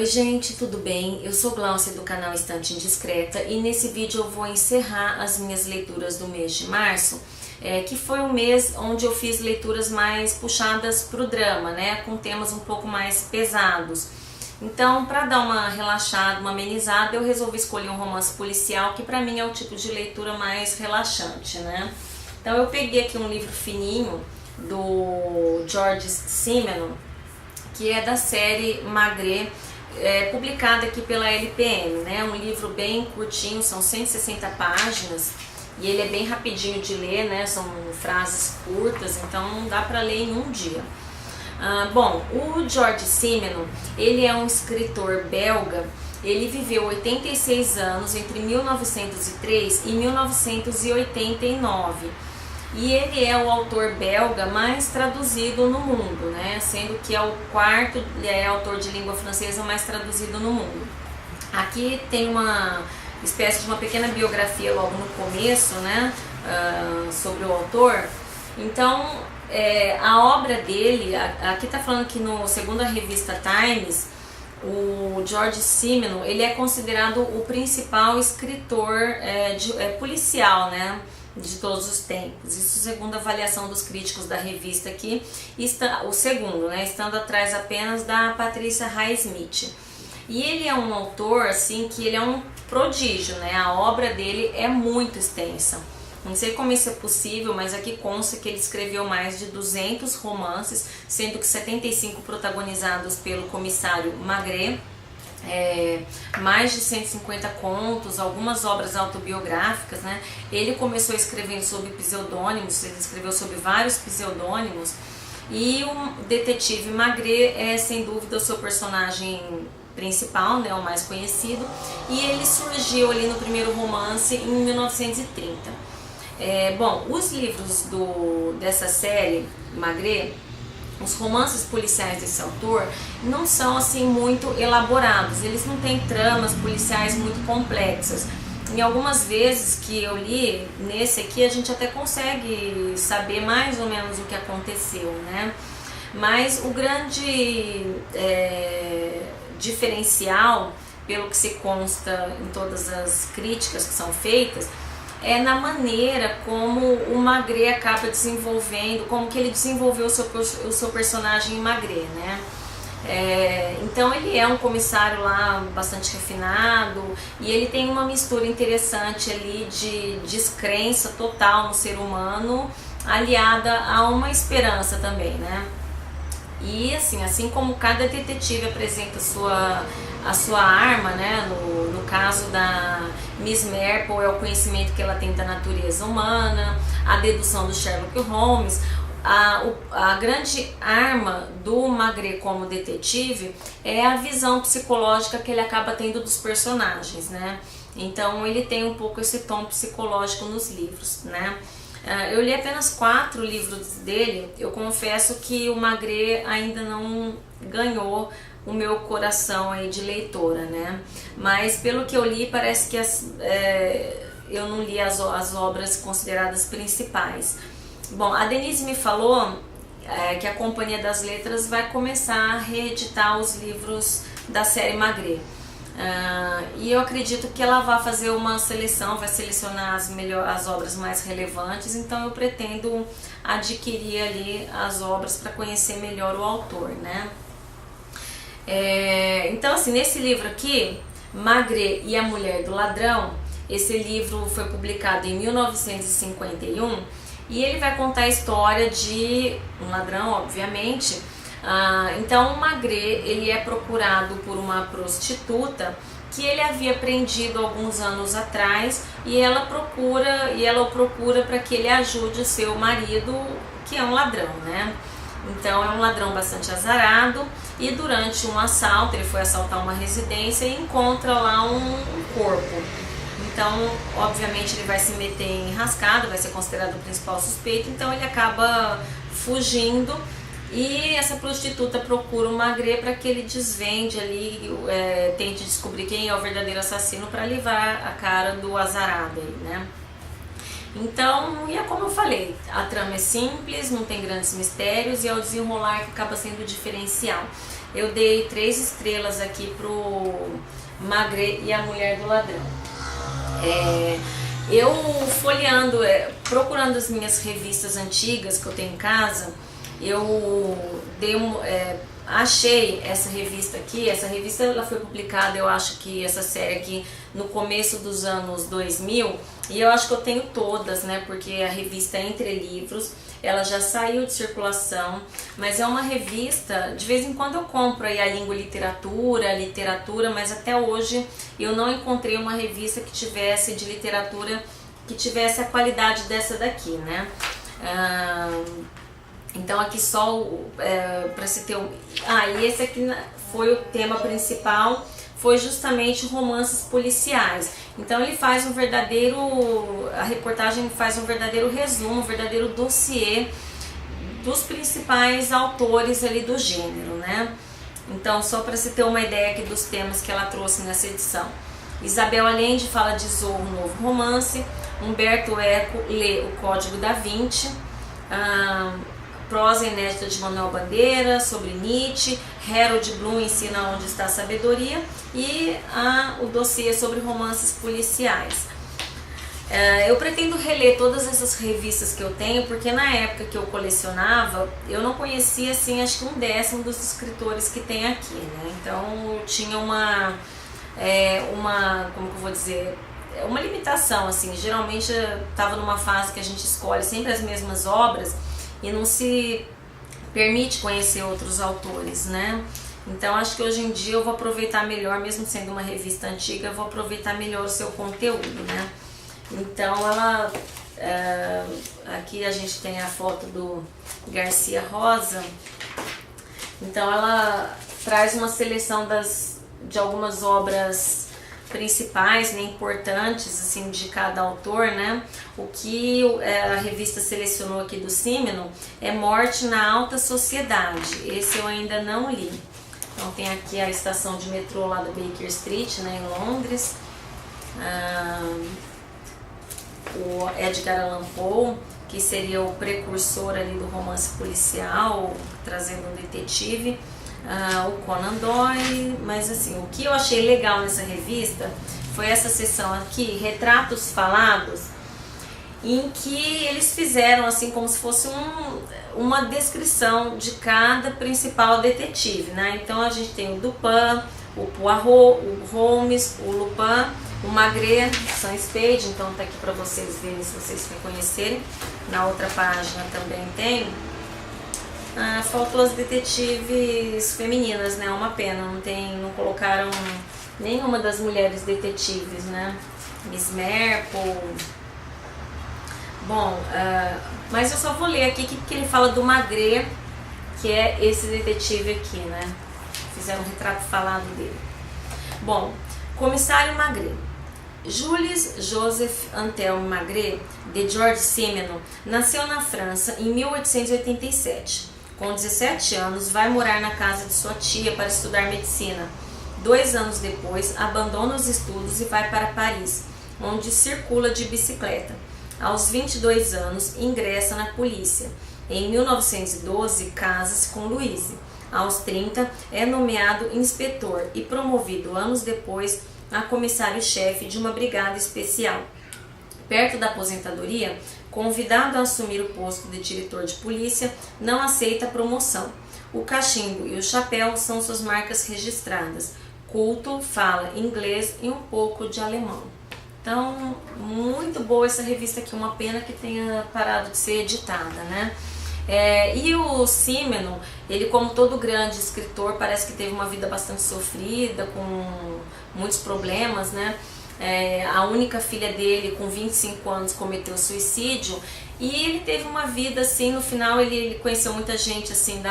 gente, tudo bem? Eu sou Glaucia do canal Estante Indiscreta e nesse vídeo eu vou encerrar as minhas leituras do mês de março, que foi um mês onde eu fiz leituras mais puxadas para o drama, né, com temas um pouco mais pesados. Então, para dar uma relaxada, uma amenizada, eu resolvi escolher um romance policial, que para mim é o tipo de leitura mais relaxante, né? Então eu peguei aqui um livro fininho do George Simenon, que é da série Magré, publicada aqui pela LPM, né? Um livro bem curtinho, são 160 páginas e ele é bem rapidinho de ler, né? São frases curtas, então não dá para ler em um dia. Bom, o George Simenon, ele é um escritor belga. Ele viveu 86 anos entre 1903 e 1989. E ele é o autor belga mais traduzido no mundo, né? Sendo que é o quarto autor de língua francesa mais traduzido no mundo. Aqui tem uma espécie de uma pequena biografia logo no começo, né? Sobre o autor. Então, a obra dele, aqui está falando que segundo a revista Times, o George Simenon, ele é considerado o principal escritor policial, né, de todos os tempos. Isso segundo a avaliação dos críticos da revista aqui, o segundo, né, estando atrás apenas da Patricia Highsmith. E ele é um autor, assim, que ele é um prodígio, né, a obra dele é muito extensa. Não sei como isso é possível, mas aqui consta que ele escreveu mais de 200 romances, sendo que 75 protagonizados pelo comissário Magré, mais de 150 contos, algumas obras autobiográficas, né? Ele começou escrevendo sob pseudônimos, ele escreveu sob vários pseudônimos, e o detetive Magré é sem dúvida o seu personagem principal, né, o mais conhecido, e ele surgiu ali no primeiro romance em 1930. Bom, os livros dessa série Magré, os romances policiais desse autor, não são assim muito elaborados, eles não têm tramas policiais muito complexas. Em algumas vezes que eu li, nesse aqui a gente até consegue saber mais ou menos o que aconteceu, né? Mas o grande diferencial, pelo que se consta em todas as críticas que são feitas, é na maneira como o Magré acaba desenvolvendo, como que ele desenvolveu o seu personagem Magré, né? Então ele é um comissário lá bastante refinado e ele tem uma mistura interessante ali de descrença total no ser humano, aliada a uma esperança também, né? E assim como cada detetive apresenta a sua arma, né? No caso da Miss Marple é o conhecimento que ela tem da natureza humana, a dedução do Sherlock Holmes. A grande arma do Magré como detetive é a visão psicológica que ele acaba tendo dos personagens, né? Então ele tem um pouco esse tom psicológico nos livros, né? Eu li apenas 4 livros dele. Eu confesso que o Magré ainda não ganhou o meu coração aí de leitora, né? Mas pelo que eu li, parece que eu não li as obras consideradas principais. Bom, a Denise me falou que a Companhia das Letras vai começar a reeditar os livros da série Magré. E eu acredito que ela vai fazer uma seleção, vai selecionar as obras mais relevantes, então eu pretendo adquirir ali as obras para conhecer melhor o autor, né? Então assim, nesse livro aqui, Magré e a Mulher do Ladrão, esse livro foi publicado em 1951 e ele vai contar a história de um ladrão, obviamente. Então o Magré, ele é procurado por uma prostituta que ele havia prendido alguns anos atrás e ela o procura para que ele ajude o seu marido, que é um ladrão, né? Então é um ladrão bastante azarado e durante um assalto, ele foi assaltar uma residência e encontra lá um corpo. Então, obviamente, ele vai se meter em enrascada, vai ser considerado o principal suspeito, então ele acaba fugindo e essa prostituta procura o Magré para que ele desvende ali, tente descobrir quem é o verdadeiro assassino para livrar a cara do azarado aí, né? Então, e é como eu falei, a trama é simples, não tem grandes mistérios e é o desenrolar que acaba sendo o diferencial. Eu dei 3 estrelas aqui pro Magré e a Mulher do Ladrão. Eu folheando, procurando as minhas revistas antigas que eu tenho em casa, eu achei essa revista aqui. Essa revista ela foi publicada, eu acho que essa série aqui no começo dos anos 2000, e eu acho que eu tenho todas, né, porque a revista é Entre Livros, ela já saiu de circulação, mas é uma revista, de vez em quando eu compro aí a Língua e Literatura, mas até hoje eu não encontrei uma revista que tivesse de literatura, que tivesse a qualidade dessa daqui, né. Então aqui só para se ter e esse aqui foi o tema principal, foi justamente romances policiais. Então ele faz a reportagem faz um verdadeiro resumo, um verdadeiro dossiê dos principais autores ali do gênero, né? Então só para se ter uma ideia aqui dos temas que ela trouxe nessa edição. Isabel Allende fala de Zorro, novo romance. Humberto Eco lê O Código da Vinci. Prosa inédita de Manuel Bandeira sobre Nietzsche. Harold Bloom ensina onde está a sabedoria. E o dossiê sobre romances policiais. Eu pretendo reler todas essas revistas que eu tenho, porque na época que eu colecionava, eu não conhecia assim, acho que 1/10 dos escritores que tem aqui, né? Então eu tinha uma como que eu vou dizer, uma limitação, assim. Geralmente eu estava numa fase que a gente escolhe sempre as mesmas obras e não se permite conhecer outros autores, né? Então acho que hoje em dia eu vou aproveitar melhor, mesmo sendo uma revista antiga, eu vou aproveitar melhor o seu conteúdo, né? Então ela, aqui a gente tem a foto do Garcia Rosa. Então ela traz uma seleção de algumas obras principais, né, importantes assim, de cada autor, né? O que a revista selecionou aqui do Simenon é Morte na Alta Sociedade. Esse eu ainda não li. Então tem aqui a estação de metrô lá da Baker Street, né, em Londres. O Edgar Allan Poe, que seria o precursor ali do romance policial, trazendo um detetive. O Conan Doyle, mas assim, o que eu achei legal nessa revista foi essa seção aqui, Retratos Falados, em que eles fizeram assim como se fosse uma descrição de cada principal detetive, né? Então a gente tem o Dupin, o Poirot, o Holmes, o Lupin, o Magré, Sam Spade. Então tá aqui para vocês verem, se vocês reconhecerem. Na outra página também tem. Faltou as detetives femininas, né? Uma pena, não colocaram nenhuma das mulheres detetives, né? Miss Marple. Bom, mas eu só vou ler aqui que ele fala do Magré, que é esse detetive aqui, né? Fizeram um retrato falado dele. Bom, Comissário Magré. Jules Joseph Antelme Magré, de George Simenon, nasceu na França em 1887. Com 17 anos, vai morar na casa de sua tia para estudar medicina. 2 anos depois, abandona os estudos e vai para Paris, onde circula de bicicleta. Aos 22 anos, ingressa na polícia. Em 1912, casa-se com Louise. Aos 30, é nomeado inspetor e promovido anos depois a comissário-chefe de uma brigada especial. Perto da aposentadoria, convidado a assumir o posto de diretor de polícia, não aceita a promoção. O cachimbo e o chapéu são suas marcas registradas. Culto, fala inglês e um pouco de alemão. Então, muito boa essa revista aqui, uma pena que tenha parado de ser editada, né? E o Simenon, ele como todo grande escritor, parece que teve uma vida bastante sofrida, com muitos problemas, né? A única filha dele, com 25 anos, cometeu suicídio, e ele teve uma vida assim, no final ele conheceu muita gente assim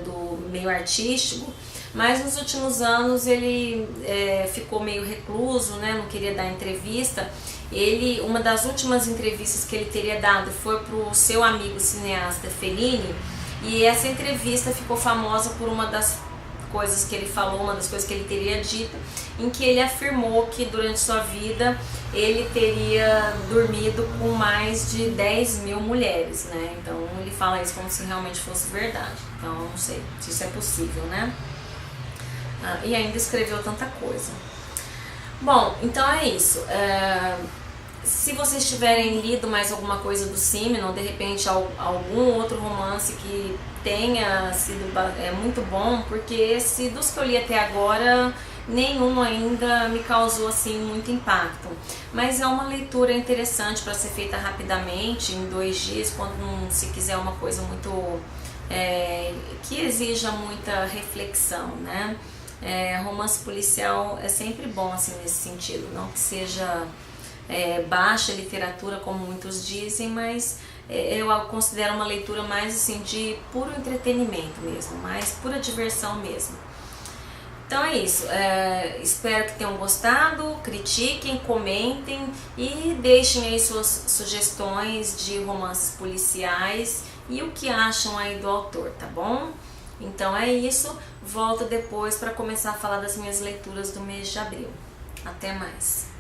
do meio artístico, mas nos últimos anos ele ficou meio recluso, né? Não queria dar entrevista. Uma das últimas entrevistas que ele teria dado foi para o seu amigo cineasta Fellini, e essa entrevista ficou famosa por uma das coisas que ele falou, uma das coisas que ele teria dito, em que ele afirmou que durante sua vida ele teria dormido com mais de 10 mil mulheres, né? Então ele fala isso como se realmente fosse verdade. Então não sei se isso é possível, né? E ainda escreveu tanta coisa. Bom, então é isso. Se vocês tiverem lido mais alguma coisa do Simenon, de repente algum outro romance que tenha sido muito bom, porque esse dos que eu li até agora, nenhum ainda me causou assim muito impacto. Mas é uma leitura interessante para ser feita rapidamente, em 2 dias, quando não se quiser uma coisa muito que exija muita reflexão, né? Romance policial é sempre bom assim nesse sentido, não que seja baixa literatura como muitos dizem, mas eu considero uma leitura mais assim de puro entretenimento mesmo, mais pura diversão mesmo. Então é isso, espero que tenham gostado, critiquem, comentem e deixem aí suas sugestões de romances policiais e o que acham aí do autor, tá bom? Então é isso, volto depois para começar a falar das minhas leituras do mês de abril. Até mais!